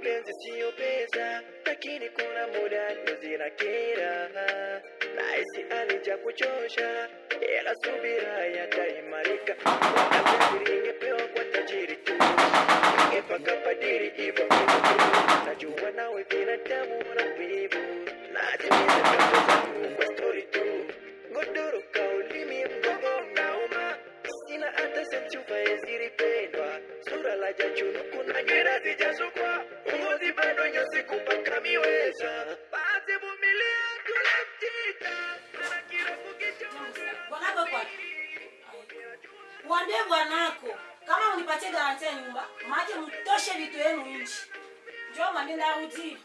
mapenzi siyo pesa, lakini kuna muda ndo zinakera. Nahisi alija kuchosha, ila subira yataimarika. Nafikiri ingepewa kwa tajiri tu, ingepaka padiri hivyo. Najua nawe binadamu na wivu, natimiza ndoto zangu kwa story tu. Godoro kaulimi mgongo unauma, sina hata senti uvae zilipendwa. Sura la jachunu kuna nywele zijasukwa, ngozi bado nyusi kupaka miweza. Basi vumilia tule mtita, mara kirefu kichonga. Bwanako kwa Wande bwanako, kama unipatie garantia nyumba, maji mtoshe vitu yenu nchi. Njoo mwambie ndarudi.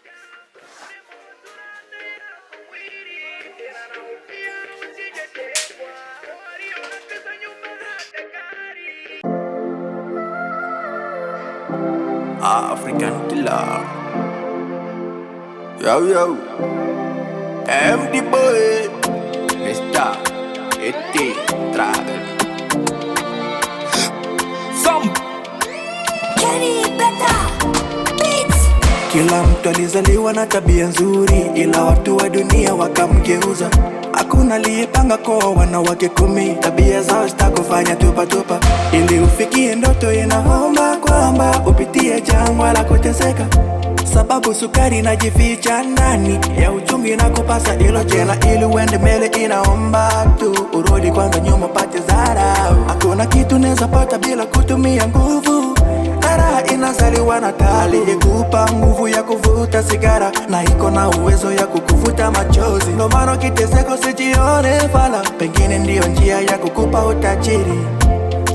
African killer. Yo, MD boy, Mr. E.T. Travel. Some Kenny Better Beats. Kila mtu alizaliwa na tabia nzuri, ila watu wa dunia wakamgeuza. Hakuna aliyepanga kwa wanawake 10, tabia zao zitakufanya tupa. Ili ufikie ndoto inaomba kwamba upitie jangwa la kuteseka. Sababu sukari inajificha ndani ya uchungu, inakupasa ilo jela. Ili uende mbele inaomba tu urudi kwanza nyuma pate dharau. Hakuna kitu neza pata bila kutumia nguvu. Raha inazaliwa na tali, ikupa nguvu ya kuvuta sigara, na iko na uwezo ya kukuvuta machozi. Ndo maana kiteseko sijione fala, pengine ndiyo njia ya kukupa utajiri.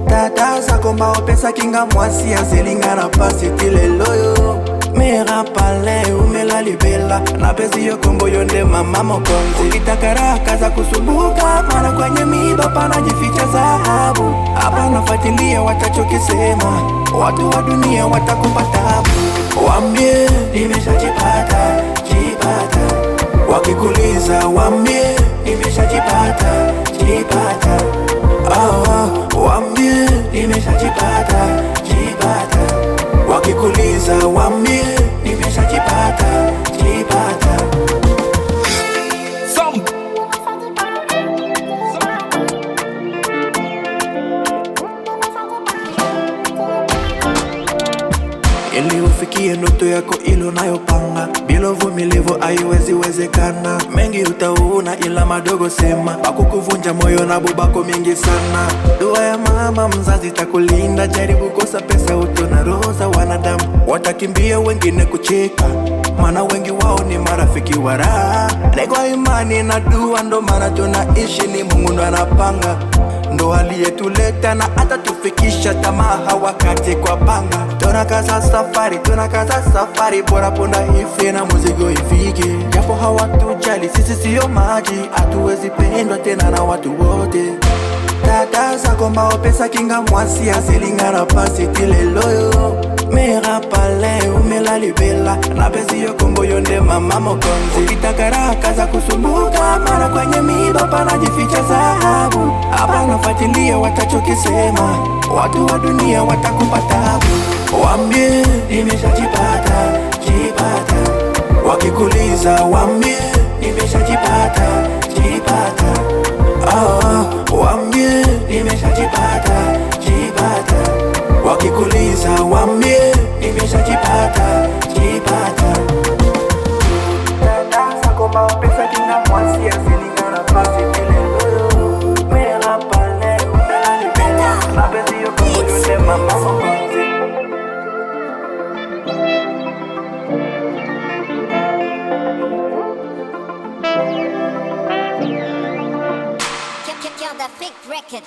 Tata zako mbao pesa kinga mwasi azilingana pasi tile loyo. Mera pale umela libela, na pesi yo kombo yonde mama mokonzi. Ukitaka raha kaza kusumbuka, mara kwenye miba panajificha dhahabu. Hapa nafuatilia watachokisema, watu wa dunia watakupa tabu. Waambie nimeshajipata, jipata. Wakikuliza waambie nimeshajipata, jipata. Waambie nimeshajipata, jipata. Wakikuliza waambie nimeshajipata, jipata. Ili ufikie ndoto yako ilo nayopanga, bila uvumilivu haiwezi wezekana. Mengi utaona ila madogo sema, wakukuvunja moyo na bubako mingi sana. Dua ya mama mzazi takulinda, jaribu kosa pesa uto na roho za wanadamu. Watakimbia wengine kucheka, maana wengi wao ni marafiki wa raha. Kwa imani na dua ndo maana tunaishi, ni Mungu ndo anapanga. Ndo aliyetuleta na hata tufikisha tamaa wakati kwa panga. Tunakaza safari, bora punda ife na muzigo ifike. Japo hawatujali sisi siyo maji, hatuwezi pendwa tena na watu wote. Tata zako mbao pesa kinga mwasi azilingana pasi tile loyo. Mera pale umela libela, na pesi yo kombo yonde mama mokonzi. Ukitaka raha kaza kusumbuka, mara kwenye miba panajificha dhahabu. Hapa nafuatilia watachokisema, watu wa dunia watakupa tabu. Waambie nimeshajipata, jipata. Wakikuliza waambie nimeshajipata, jipata. Waambie nimeshajipata, jipata. Wakikuliza waambie nimeshajipata, jipata. Tata zako mbao pesa kinga mwasi azilingana pasi vile loyo. Mera pale umela libela, na pesi yo kombo yonde mama mokonzi. Cœur d'Afrique Record.